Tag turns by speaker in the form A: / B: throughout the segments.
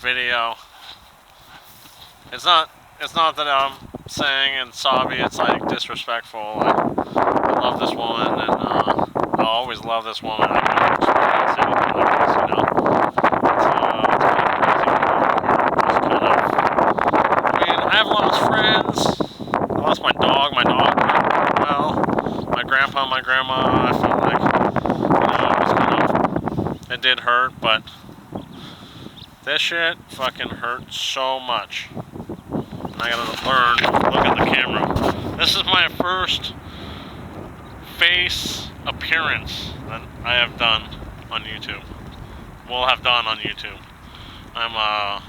A: video. It's not that I'm saying and sobby. It's like disrespectful. Like, I love this woman, and I'll always love this woman. I've never experienced anything like this, you know. It's kind of crazy. I mean, I have lost friends. I lost my dog. My dog hurt well. My grandpa, my grandma. I felt like, it did hurt, but this shit fucking hurt so much. And I gotta learn to look at the camera. This is my first face appearance that I have done on YouTube. Will have done on YouTube. I'm a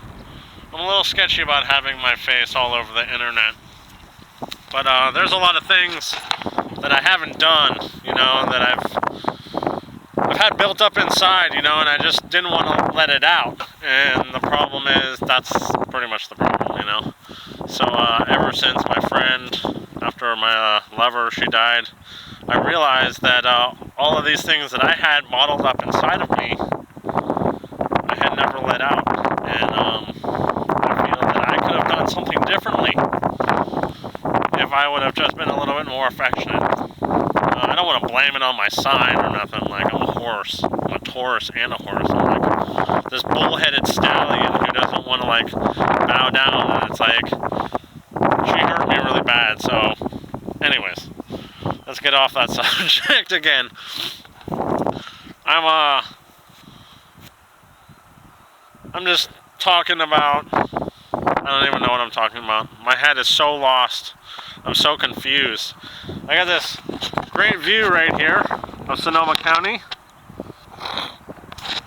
A: little sketchy about having my face all over the internet. But there's a lot of things that I haven't done, you know, that I've had built up inside, you know, and I just didn't want to let it out. And the problem is, that's pretty much the problem, you know. So ever since my friend, after my lover, she died, I realized that all of these things that I had bottled up inside of me, I had never let out. And I feel that I could have done something differently if I would have just been a little bit more affectionate. I don't want to blame it on my sign or nothing. Like, I'm a horse. I'm a Taurus and a horse. I'm like this bull-headed stallion who doesn't want to, like, bow down. And it's like, she hurt me really bad. So, anyways, let's get off that subject again. I'm just talking about, I don't even know what I'm talking about. My head is so lost. I'm so confused. I got this great view right here of Sonoma County.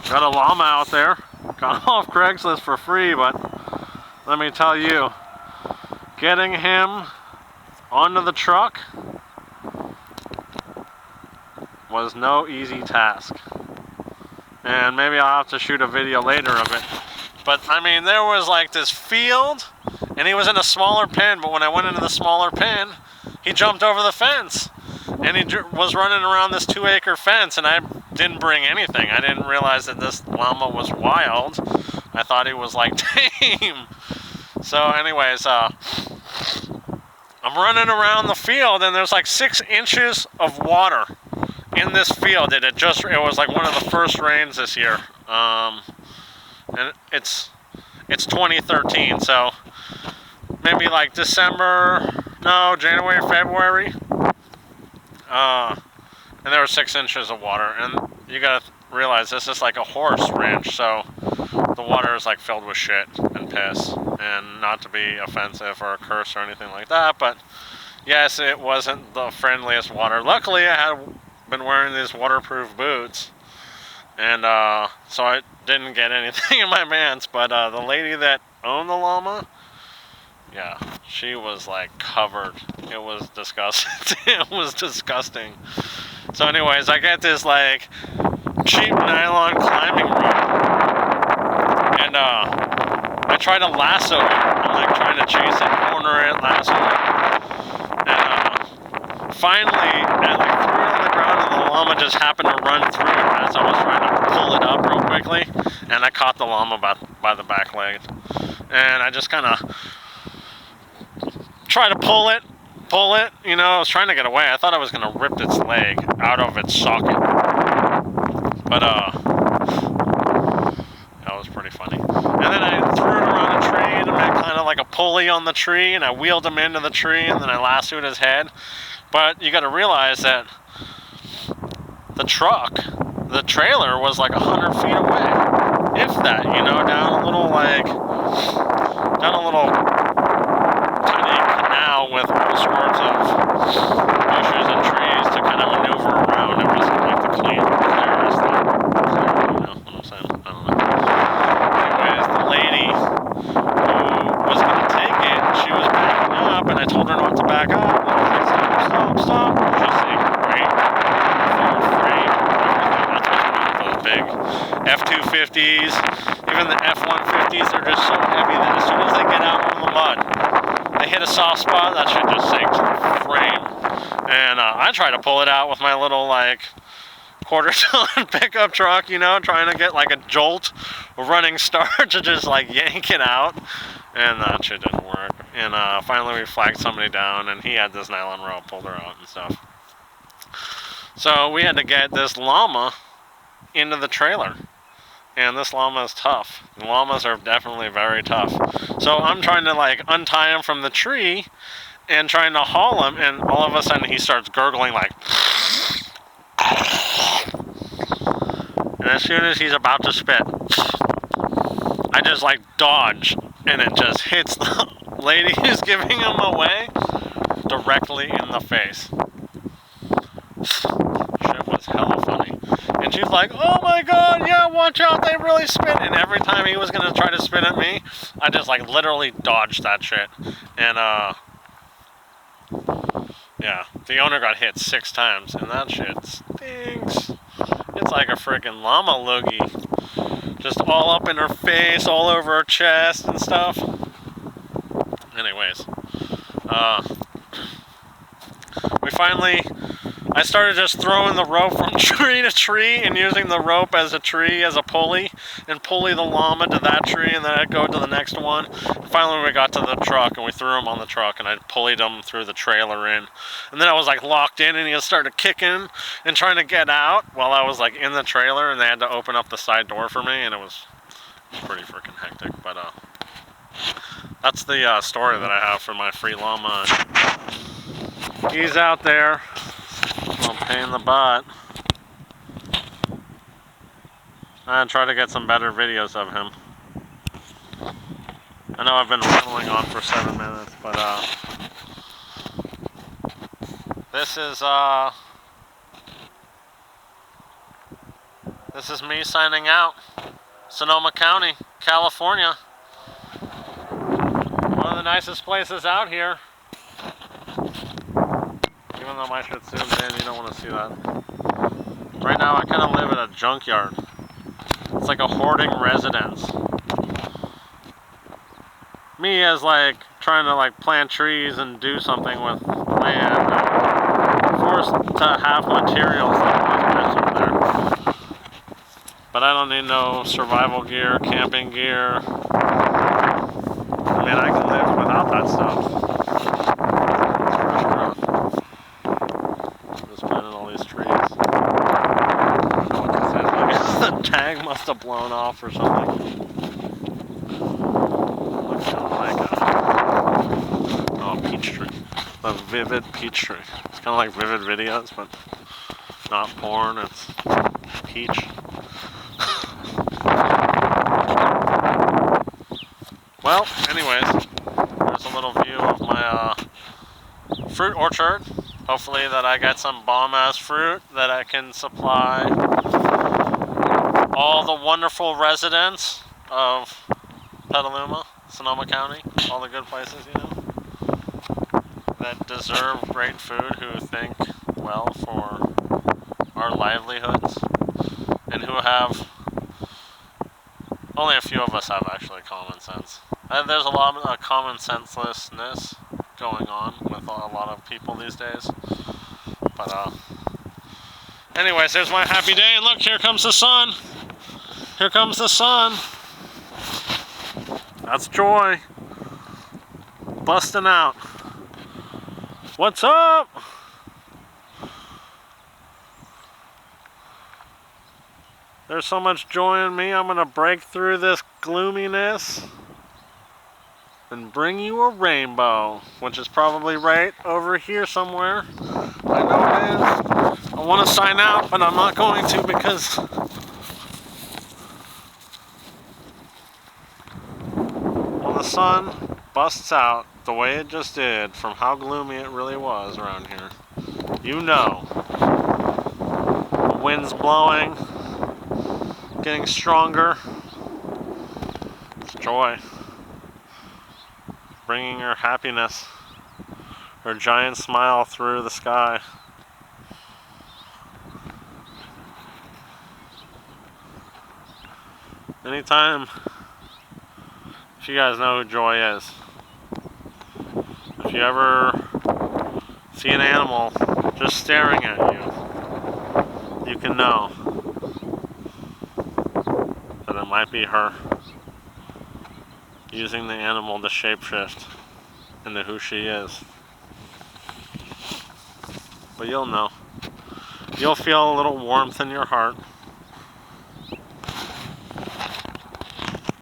A: Got a llama out there. Got off Craigslist for free, but let me tell you, getting him onto the truck was no easy task. And maybe I'll have to shoot a video later of it. But I mean, there was like this field, and he was in a smaller pen, but when I went into the smaller pen, he jumped over the fence. And he was running around this 2-acre fence, and I didn't bring anything. I didn't realize that this llama was wild. I thought he was like tame. So anyways, I'm running around the field, and there's like 6 inches of water in this field. It was like one of the first rains this year. And it's 2013, so maybe like January, February. And there were 6 inches of water, and you gotta realize this is like a horse ranch, so the water is like filled with shit and piss, and not to be offensive or a curse or anything like that, but yes, it wasn't the friendliest water. Luckily, I had been wearing these waterproof boots, and so I didn't get anything in my pants, but the lady that owned the llama, yeah, she was like covered. It was disgusting. It was disgusting. So anyways, I get this like cheap nylon climbing rope, and I try to lasso it. I'm like trying to chase it, corner it, lasso it, and finally I like threw it on the ground, and the llama just happened to run through it as I was trying to pull it up real quickly, and I caught the llama by the back leg, and I just kind of try to pull it, you know, I was trying to get away. I thought I was going to rip its leg out of its socket, but that was pretty funny. And then I threw it around a tree to make kind of like a pulley on the tree, and I wheeled him into the tree, and then I lassoed his head. But you got to realize that the trailer was like 100 feet away, if that, you know, down a little tiny canal with all sorts of bushes and trees to kind of maneuver around. It wasn't like the clearest thing. You know what I'm saying? I don't know. Anyways, the lady who was going to take it, she was backing up, and I told her not to back up. And I was like, stop. She's saying, great. Forward frame, everything. That's what's wrong with those big F-250s. Even the F-150s, they're just so heavy that as soon as they get out in the mud, they hit a soft spot, that shit just sinks the frame. And I try to pull it out with my little like quarter-ton pickup truck, you know, trying to get like a jolt, a running start to just like yank it out, and that shit didn't work. And finally we flagged somebody down, and he had this nylon rope, pulled her out and stuff. So we had to get this llama into the trailer. And this llama is tough. The llamas are definitely very tough. So I'm trying to like untie him from the tree and trying to haul him, and all of a sudden he starts gurgling like. And as soon as he's about to spit, I just like dodge, and it just hits the lady who's giving him away directly in the face. Shit was hella funny. And she's like, oh my god, yeah, watch out, they really spit. And every time he was gonna try to spit at me, I just like literally dodged that shit. And yeah, the owner got hit 6 times, and that shit stinks. It's like a freaking llama loogie. Just all up in her face, all over her chest and stuff. Anyways, I started just throwing the rope from tree to tree and using the rope as a tree, as a pulley, and pulley the llama to that tree, and then I'd go to the next one. And finally we got to the truck, and we threw him on the truck, and I pulleyed him through the trailer in. And then I was like locked in, and he started kicking and trying to get out while I was like in the trailer, and they had to open up the side door for me, and it was pretty freaking hectic. But that's the story that I have for my free llama. He's out there. Well, pain in the butt. I try to get some better videos of him. I know I've been rambling on for 7 minutes, but this is me signing out. Sonoma County, California. One of the nicest places out here. Even though my shit zooms in, you don't want to see that. Right now I kind of live in a junkyard. It's like a hoarding residence. Me as like trying to like plant trees and do something with land, I'm forced to have materials like those guys over there. But I don't need no survival gear, camping gear. I mean, I can live without that stuff. The tag must have blown off or something. Looks like a peach tree. A vivid peach tree. It's kind of like Vivid Videos, but not porn. It's peach. Well, anyways, there's a little view of my fruit orchard. Hopefully that I get some bomb-ass fruit that I can supply all the wonderful residents of Petaluma, Sonoma County, all the good places, you know, that deserve great food, who think well for our livelihoods, and who have, only a few of us have actually common sense. There's a lot of common senselessness going on with a lot of people these days, but anyways, there's my happy day, and look, here comes the sun. Here comes the sun. That's joy. Busting out. What's up? There's so much joy in me. I'm gonna break through this gloominess and bring you a rainbow, which is probably right over here somewhere. I know it is. I want to sign out, but I'm not going to because when the sun busts out the way it just did from how gloomy it really was around here, you know, the wind's blowing, getting stronger. It's joy. Bringing her happiness, her giant smile through the sky. Anytime, if you guys know who Joy is, if you ever see an animal just staring at you, you can know that it might be her using the animal to shapeshift into who she is. But you'll know. You'll feel a little warmth in your heart.